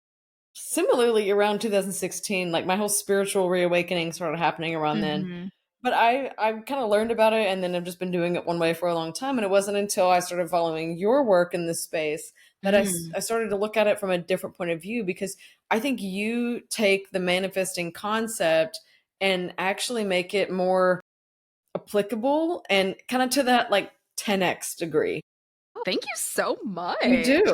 similarly around 2016. Like, my whole spiritual reawakening started happening around then. Mhm. But I kind of learned about it and then I've just been doing it one way for a long time. And it wasn't until I started following your work in this space that Mm. I started to look at it from a different point of view because I think you take the manifesting concept and actually make it more applicable and kind of to that, like, 10x degree. Oh, thank you so You much. do.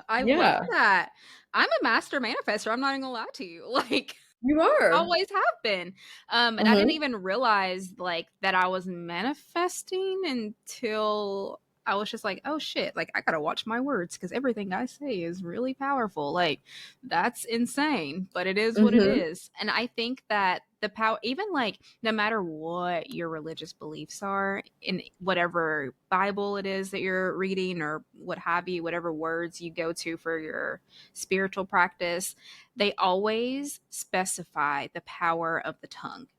I love Yeah. that. I'm a master manifestor. I'm not even gonna lie to you. Like, You are. always have been. And I didn't Mhm. even realize like that I was manifesting until I was just like, oh shit, like I gotta watch my words because everything I say is really powerful. Like that's insane, but it is what it Mhm. is. And I think that the power, even like no matter what your religious beliefs are, in whatever Bible it is that you're reading or what have you, whatever words you go to for your spiritual practice, they always specify the power of the tongue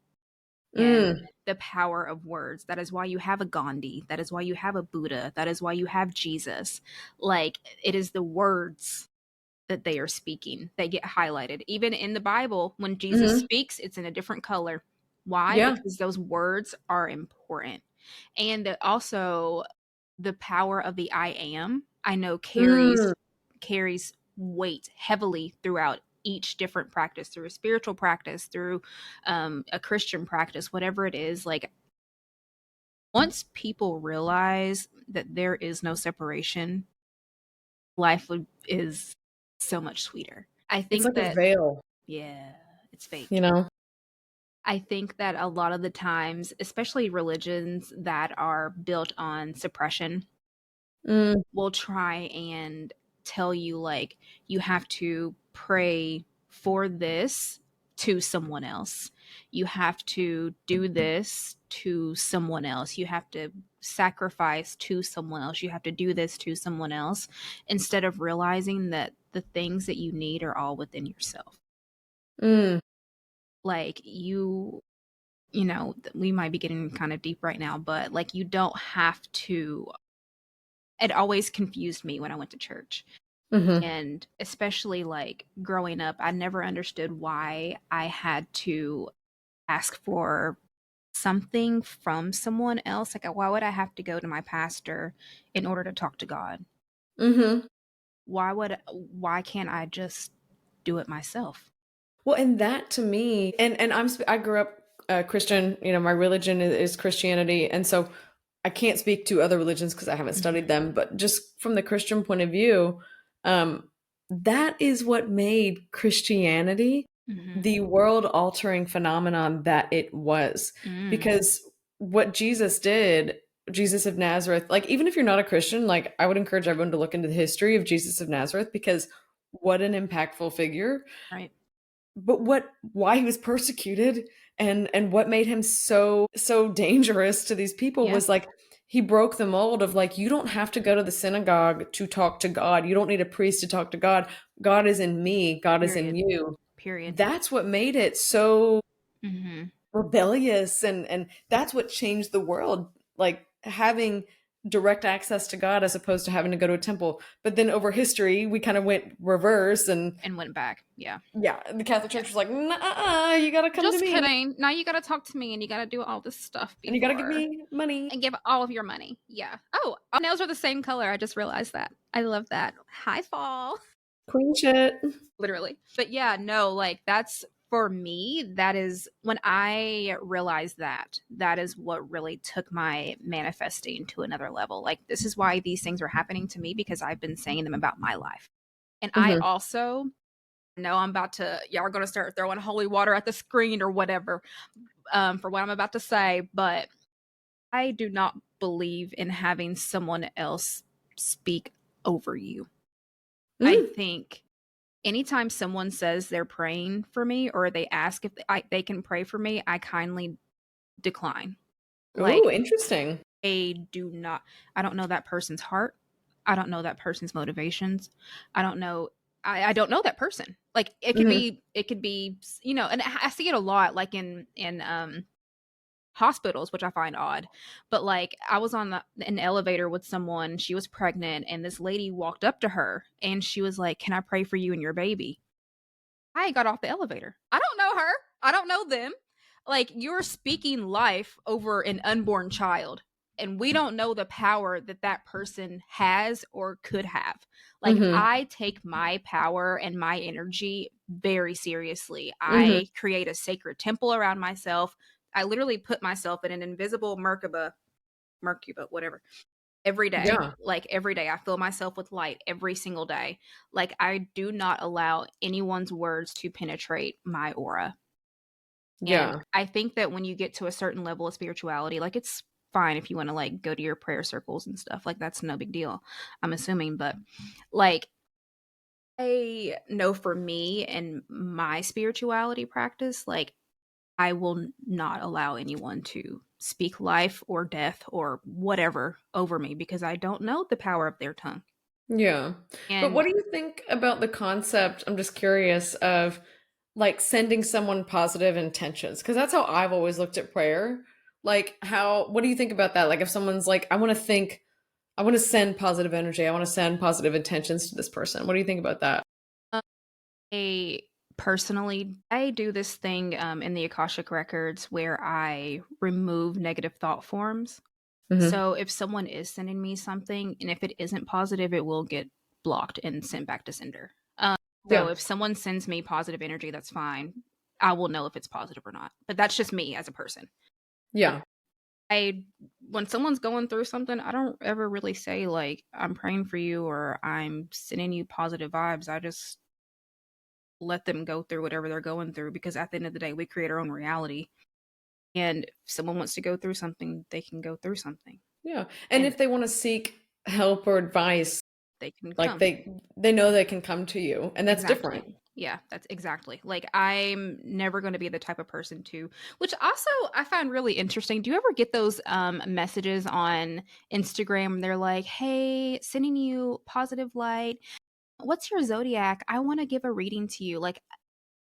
and Mm. the power of words. That is why you have a Gandhi. That is why you have a Buddha. That is why you have Jesus. Like, it is the words that they are speaking that get highlighted. Even in the Bible, when Jesus Mhm. speaks, it's in a different color. Why? Yeah. Because those words are important. And also, the power of the I am, I know Mm. carries weight heavily throughout each different practice, through a spiritual practice, through a Christian practice, whatever it is. Like, once people realize that there is no separation, is so much sweeter. I It's think like a that, veil, yeah, it's you fake. know? I think that a lot of the times, especially religions that are built on suppression, Mm. will try and tell you like you have to pray for this to someone else. You have to do this to someone else. You have to sacrifice to someone else. You have to do this to someone else instead of realizing that the things that you need are all within yourself. Mm. Like we might be getting kind of deep right now, but like you don't have to. It always confused me when I went to church. Mhm. And especially like growing up, I never understood why I had to ask for something from someone else. Like, why would I have to go to my pastor in order to talk to God? Mhm. Why can't I just do it myself? Well, and that to me, and I grew up Christian. You know, my religion is Christianity, and so I can't speak to other religions because I haven't studied Mhm. them. But just from the Christian point of view, that is what made Christianity Mhm. the world altering phenomenon that it was. Mm. Because what Jesus did, Jesus of Nazareth, like even if you're not a Christian, like I would encourage everyone to look into the history of Jesus of Nazareth because what an impactful figure, Right. but why he was persecuted and what made him so dangerous to these people Yeah. was like he broke the mold of like you don't have to go to the synagogue to talk to God. You don't need a priest to talk to God. God is in me, God is in Period. you. Period. That's what made it so Mhm. rebellious, and that's what changed the world, like having direct access to God as opposed to having to go to a temple. But then over history we kind of went reverse, and And went back. Yeah. yeah, the Catholic Yeah. Church was like, nah, you gotta come to Just me kidding. Now you got to talk to me and you got to do all this stuff and you gotta give before me money. and give all of your money. Yeah. Oh, our nails are the same color. I just realized that. I love that. High fall. Queen shit. Literally. But yeah, no, like that's for me, that is when I realized that, that is what really took my manifesting to another level. Like, this is why these things are happening to me because I've been saying them about my life. And I Hmm. also know I'm about to, y'all are going to start throwing holy water at the screen or whatever for what I'm about to say. But I do not believe in having someone else speak over you. I Mm. think anytime someone says they're praying for me or they ask if they can pray for me, I kindly decline. Ooh, Like, interesting. they do not, I don't know that person's heart. I don't know that person's motivations. I don't know. I don't know that person. Like, Hmm. it could be, and I see it a lot, like in hospitals, which I find odd. But like I was on an elevator with someone, she was pregnant, and this lady walked up to her and she was like, "Can I pray for you and your baby?" I got off the elevator. I don't know her. I don't know them. Like, you're speaking life over an unborn child, and we don't know the power that that person has or could have. Like, Hmm. I take my power and my energy very seriously. Hmm. I create a sacred temple around myself. I literally put myself in an invisible Merkaba, whatever, every day. Yeah. Like, every day, I fill myself with light every single day. Like, I do not allow anyone's words to penetrate my aura. And Yeah. I think that when you get to a certain level of spirituality, like, it's fine if you wanna, like, go to your prayer circles and stuff, like, that's no big deal, I'm assuming, but, like, I know for me and my spirituality practice, like, I will not allow anyone to speak life or death or whatever over me because I don't know the power of their tongue. Yeah. But And what do you think about the concept, I'm just curious, of like sending someone positive intentions? Because that's how I've always looked at prayer. Like, how, what do you think about that? Like, if someone's like, I want to send positive energy, I want to send positive intentions to this person. What do you think about that? I personally, I do this thing in the Akashic records where I remove negative thought forms. Hmm. So if someone is sending me something and if it isn't positive, it will get blocked and sent back to sender. So Yeah. if someone sends me positive energy, that's fine. I will know if it's positive or not. But that's just me as a person. Yeah. I when someone's going through something, I don't ever really say like I'm praying for you or I'm sending you positive vibes. I just let them go through whatever they're going through because at the end of the day, we create our own reality. And if someone wants to go through something, they can go through something Yeah. And and if they want to seek help or advice, they can like come. they know they can come to you, and that's different. Exactly. Yeah, that's exactly. Like I'm never going to be the type of person to which also I find really interesting. Do you ever get those messages on Instagram? They're like, "Hey, sending you positive light. What's your zodiac? I want to give a reading to you." Like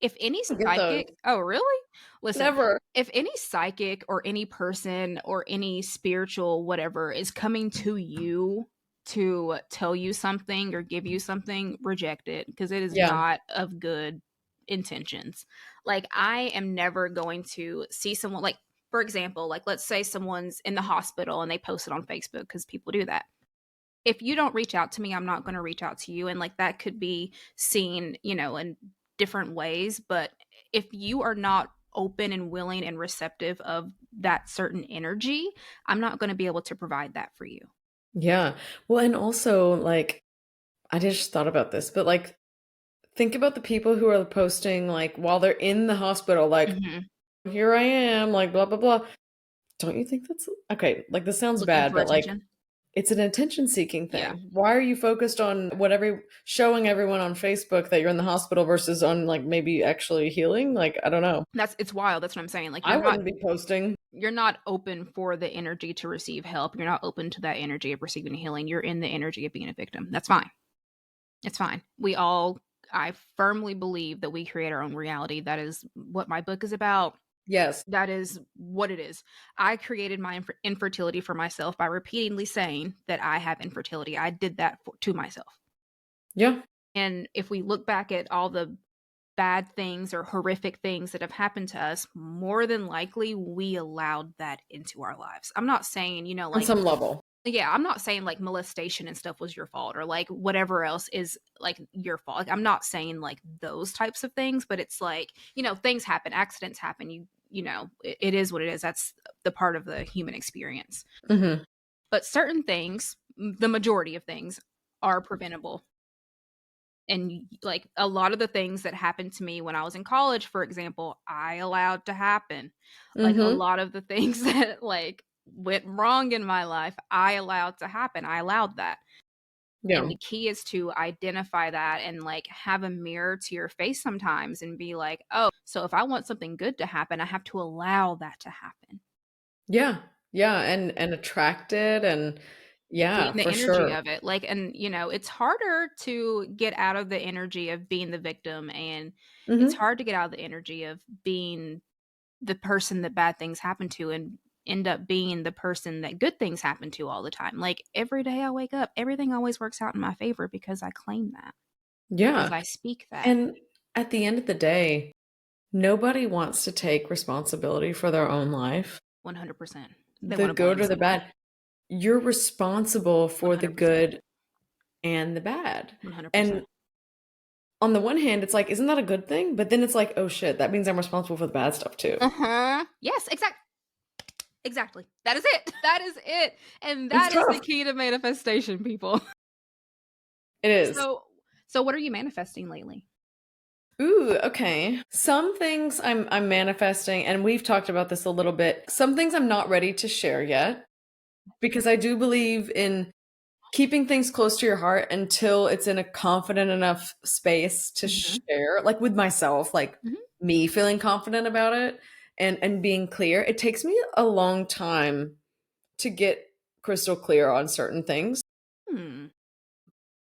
if any I get those. psychic oh, really? Listen, Never. if any psychic or any person or any spiritual whatever is coming to you to tell you something or give you something, reject it because it is Yeah. not of good intentions. Like, I am never going to see someone like, for example, like, let's say someone's in the hospital and they post it on Facebook because people do that. If you don't reach out to me, I'm not going to reach out to you. And like that could be seen, in different ways. But if you are not open and willing and receptive of that certain energy, I'm not going to be able to provide that for you. Yeah. Well, and also like I just thought about this, but like think about the people who are posting like while they're in the hospital, like, Hmm. here I am, like blah blah blah. Don't you think that's okay? Like this sounds Looking bad, for but like attention. it's an attention seeking Yeah. thing. Why are you focused on whatever showing everyone on Facebook that you're in the hospital versus on like maybe actually healing? Like, I don't know. It's wild. That's what I'm saying. Like I wouldn't be posting. you're not open for the energy to receive help. You're not open to that energy of receiving healing. You're in the energy of being a victim. That's fine. It's fine. I firmly believe that we create our own reality. That is what my book is about. Yes. That is what it is. I created my infertility for myself by repeatedly saying that I have infertility. I did that to myself. Yeah. And if we look back at all the bad things or horrific things that have happened to us, more than likely we allowed that into our lives. I'm not saying, On like, some level. yeah, I'm not saying like molestation and stuff was your fault or like whatever else is like your fault. Like I'm not saying like those types of things, but it's like, things happen, accidents happen. It is what it is. That's the part of the human experience. Hmm. But certain things, the majority of things are preventable. And like a lot of the things that happened to me when I was in college, for example, I allowed to happen. Like a Hmm. lot of the things that like went wrong in my life, I allowed to happen. I allowed that. And Yeah. the key is to identify that and like have a mirror to your face sometimes and be like, oh, so if I want something good to happen, I have to allow that to happen. Yeah. Yeah. And attracted and Be yeah, in the for energy sure. of it. Like, and it's harder to get out of the energy of being the victim, and it's Hmm. hard to get out of the energy of being the person that bad things happen to and end up being the person that good things happen to all the time. Like every day I wake up, everything always works out in my favor because I claim that, because Yeah. I speak that. And at the end of the day, nobody wants to take responsibility for their own life, 100%. They the want to good blame or the somebody. bad. You're responsible for the 100%. good and the bad. 100%. And on the one hand, it's like, isn't that a good thing? But then it's like, oh shit, that means I'm responsible for the bad stuff too. Uh-huh. Yes, exactly. Exactly. That is it. That is it. And It's that is the tough. key to manifestation, people. It is. So so what are you manifesting lately? Ooh, okay. Some things I'm manifesting, and we've talked about this a little bit. Some things I'm not ready to share yet because I do believe in keeping things close to your heart until it's in a confident enough space to Mhm. share, like with myself, like Mhm. me feeling confident about it and being clear. It takes me a long time to get crystal clear on certain things. Hmm.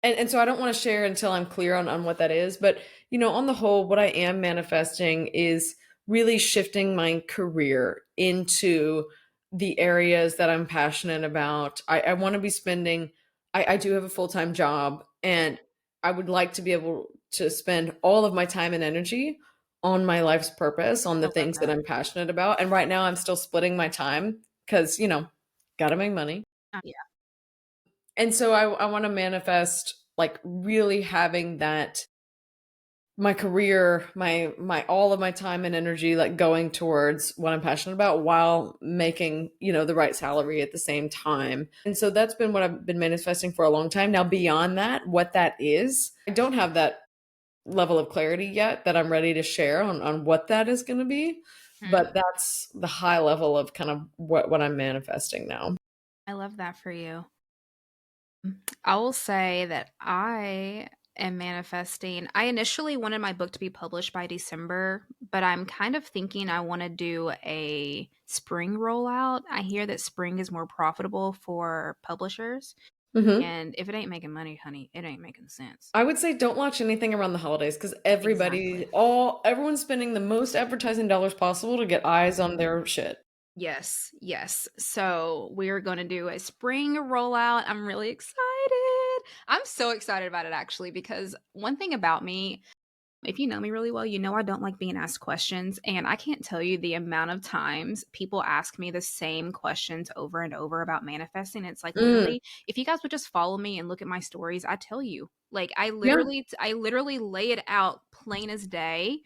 And so I don't want to share until I'm clear on what that is. But, on the whole, what I am manifesting is really shifting my career into the areas that I'm passionate about. I want to be spending, I do have a full time job, and I would like to be able to spend all of my time and energy on my life's purpose, on I the love things that that. I'm passionate about. And right now I'm still splitting my time because, got to make money. Yeah. And so I want to manifest like really having that my career, my all of my time and energy like going towards what I'm passionate about while making, the right salary at the same time. And so that's been what I've been manifesting for a long time. Now beyond that, what that is, I don't have that level of clarity yet that I'm ready to share on what that is going to be, Mhm. but that's the high level of kind of what I'm manifesting now. I love that for you. I will say that I am manifesting. I initially wanted my book to be published by December, but I'm kind of thinking I want to do a spring rollout. I hear that spring is more profitable for publishers. Mhm. And if it ain't making money, honey, it ain't making sense. I would say don't watch anything around the holidays because Exactly. everyone's spending the most advertising dollars possible to get eyes on their shit. Yes, yes. So we're going to do a spring rollout. I'm really excited. I'm so excited about it actually, because one thing about me, if you know me really well, you know I don't like being asked questions. And I can't tell you the amount of times people ask me the same questions over and over about manifesting. It's like Mm, literally, if you guys would just follow me and look at my stories, I tell you. Like yeah. I literally lay it out plain as day.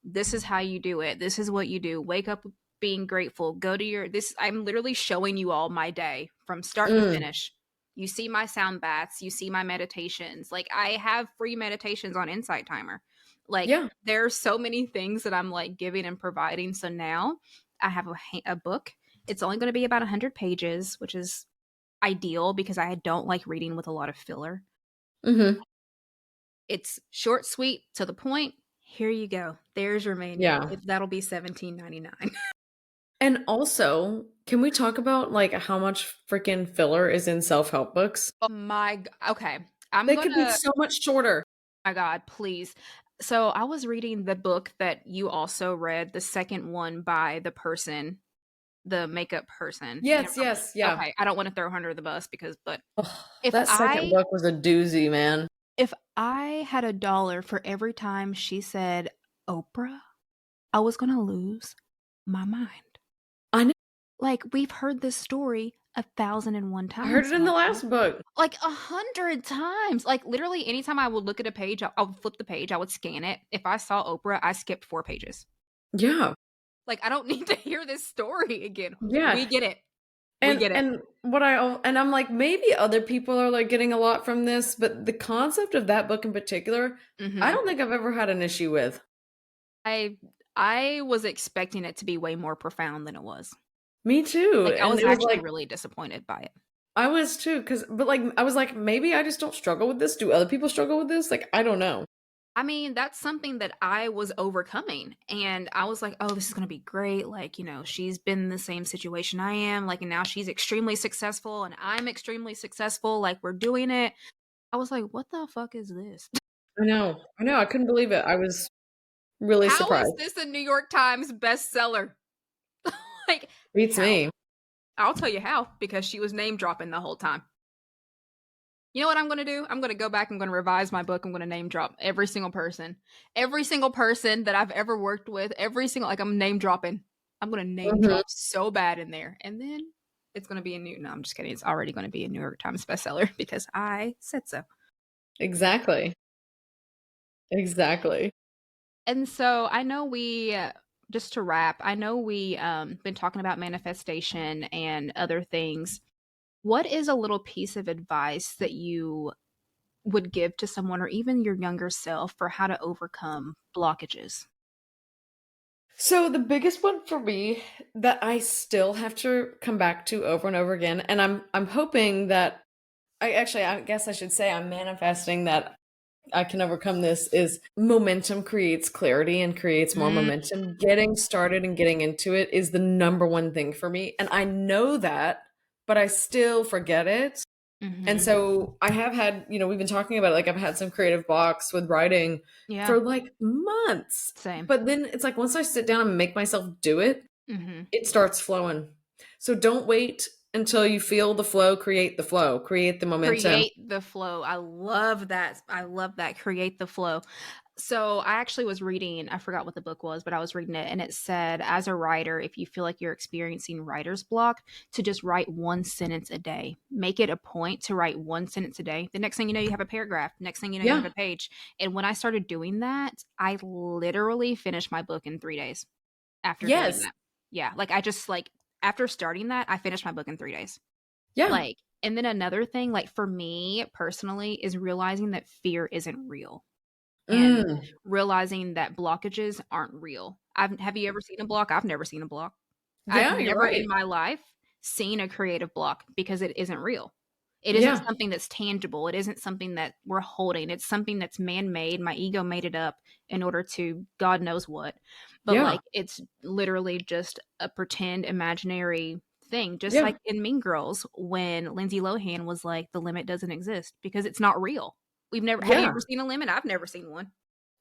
This is how you do it. This is what you do. Wake up being grateful. Go to your this I'm literally showing you all my day from start to Mm, finish. You see my sound baths, you see my meditations. Like I have free meditations on Insight Timer. Like yeah. there are so many things that I'm like giving and providing. So now I have a book. It's only going to be about 100 pages, which is ideal because I don't like reading with a lot of filler. Hmm. It's short, sweet, to the point. Here you go. There's your manual. Yeah. If that'll be 17.99. And also, can we talk about like how much freaking filler is in self-help books? Oh my okay. I'm They going could be to so much shorter. my god, please. So I was reading the book that you also read, the second one by the person, the makeup person. You know Yes, yes, yeah. okay, I don't want to throw her under the bus but Ugh, if that second I book was a doozy, man. if I had a dollar for every time she said Oprah, I was going to lose my mind. I know. Like we've heard this story 1,001 I heard times, it in the Samantha. last book. Like 100 times. Like literally anytime I would look at a page, I would flip the page, I would scan it. If I saw Oprah, I skipped 4 pages. Yeah. Like I don't need to hear this story again. Yeah. We get it. We And get it. and and I'm like maybe other people are like getting a lot from this, but the concept of that book in particular, I Mhm. don't think I've ever had an issue with. I I was expecting it to be way more profound than it was. Me too. Like I And was it was actually like really disappointed by it. I was too cuz but like I was like maybe I just don't struggle with this. Do other people struggle with this? Like I don't know. I mean, that's something that I was overcoming. And I was like, oh, this is going to be great. Like, she's been in the same situation I am. Like, and now she's extremely successful and I'm extremely successful. Like, we're doing it. I was like, what the fuck is this? I know. I know. I couldn't believe it. I was really How is surprised. this a New York Times bestseller? Like, Beats how? me. I'll tell you how, because she was name dropping the whole time. You know what I'm going to do? I'm going to go back. I'm going to revise my book. I'm going to name drop every single person. Every single person that I've ever worked with, like I'm name dropping. I'm going to name Mhm. drop so bad in there. And then it's going to be no, I'm just kidding. It's already going to be a New York Times bestseller because I said so. Exactly. Exactly. And so I know just to wrap, I know we been talking about manifestation and other things. What is a little piece of advice that you would give to someone or even your younger self for how to overcome blockages? So the biggest one for me that I still have to come back to over and over again, and I'm hoping that I guess I should say I'm manifesting that I can overcome this, is momentum creates clarity and creates more Mm, momentum. Getting started and getting into it is the number one thing for me. And I know that, but I still forget it. And mhm. so I have had, we've been talking about it, like I've had some creative blocks with writing Yeah, for like months. same. But then it's like once I sit down and make myself do it, Mhm. it starts flowing. So don't wait until you feel the flow, create the momentum. Create the flow. I love that. I love that. Create the flow. So I actually was reading, I forgot what the book was, but I was reading it and it said, as a writer, if you feel like you're experiencing writer's block, to just write one sentence a day. Make it a point to write one sentence a day. The next thing you know, you have a paragraph. Next thing you know, you have Yeah. a page. And when I started doing that, I literally finished my book in 3 days after doing Yes. that. Yeah. Like I just like, after starting that, I finished my book in 3 days. Yeah. Like, and then another thing, like for me personally, is realizing that fear isn't real and Mm. realizing that blockages aren't real. Have you ever seen a block? I've never seen a block. I've Yeah, you're never in right. my life seen a creative block because it isn't real. It isn't Yeah. something that's tangible. It isn't something that we're holding. It's something that's man made. My ego made it up in order to God knows what. But Yeah. like it's literally just a pretend imaginary thing. Just Yeah. like in Mean Girls when Lindsay Lohan was like, the limit doesn't exist because it's not real. Have you Yeah. ever seen a limit? I've never seen one.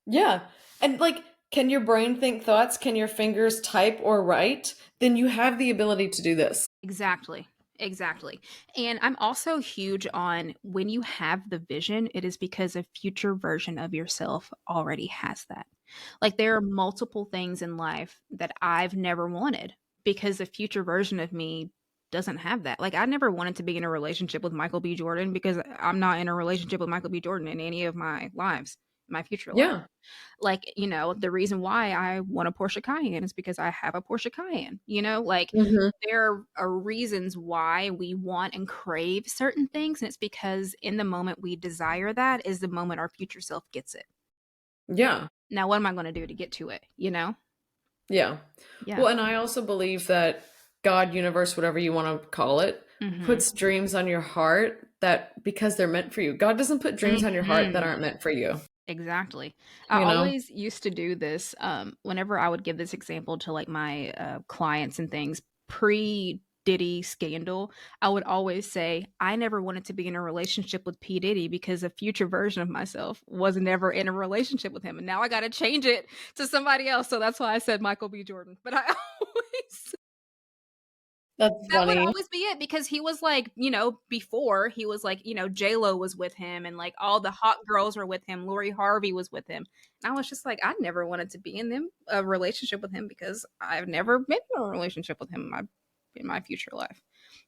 Yeah. And like, can your brain think thoughts? Can your fingers type or write? Then you have the ability to do this. Exactly. Exactly. And I'm also huge on when you have the vision, it is because a future version of yourself already has that. Like there are multiple things in life that I've never wanted because a future version of me doesn't have that. Like I never wanted to be in a relationship with Michael B. Jordan because I'm not in a relationship with Michael B. Jordan in any of my lives, my future life. Yeah. Like, the reason why I want a Porsche Cayenne is because I have a Porsche Cayenne, like Hmm. there are reasons why we want and crave certain things. And it's because in the moment we desire that is the moment our future self gets it. Yeah. Now, what am I going to do to get to it? Yeah. Yeah. Well, and I also believe that God, universe, whatever you want to call it, Hmm. puts dreams on your heart that because they're meant for you. God doesn't put dreams on your heart that Hmm. aren't meant for you, Exactly. I you know? always used to do this whenever I would give this example to like my clients and things pre Diddy scandal. I would always say, I never wanted to be in a relationship with P. Diddy because a future version of myself was never in a relationship with him. And now I got to change it to somebody else. So that's why I said Michael B. Jordan. But I always That's that would funny. always be it because he was like, before he was like, J Lo was with him and like all the hot girls were with him. Lori Harvey was with him. And I was just like, I never wanted to be in a relationship with him because I've never been in a relationship with him in my future life.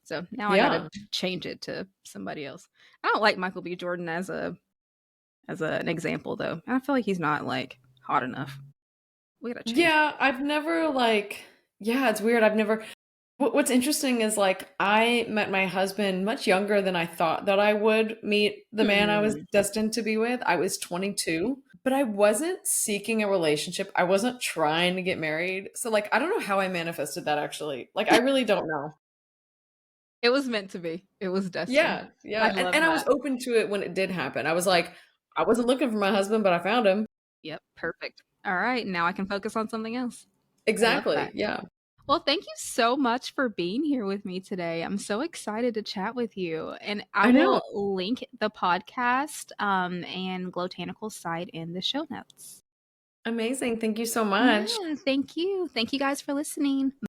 So now I got to Yeah. change it to somebody else. I don't like Michael B. Jordan an example though. I feel like he's not like hot enough. We got to change. Yeah. Yeah, it's weird. What's interesting is like I met my husband much younger than I thought that I would meet the man I was Hmm. destined to be with. I was 22, but I wasn't seeking a relationship. I wasn't trying to get married. So like I don't know how I manifested that actually. Like I really don't know. It was meant to be. It was destined. Yeah, I yeah. And love I was that. open to it when it did happen. I was like, I wasn't looking for my husband, but I found him. Yep, perfect. All right, now I can focus on something else. I love Exactly. that. Yeah. Well, thank you so much for being here with me today. I'm so excited to chat with you. And I I know. will link the podcast and Glotanicals site in the show notes. Amazing. Thank you so much. Yeah, thank you. Thank you guys for listening. Bye.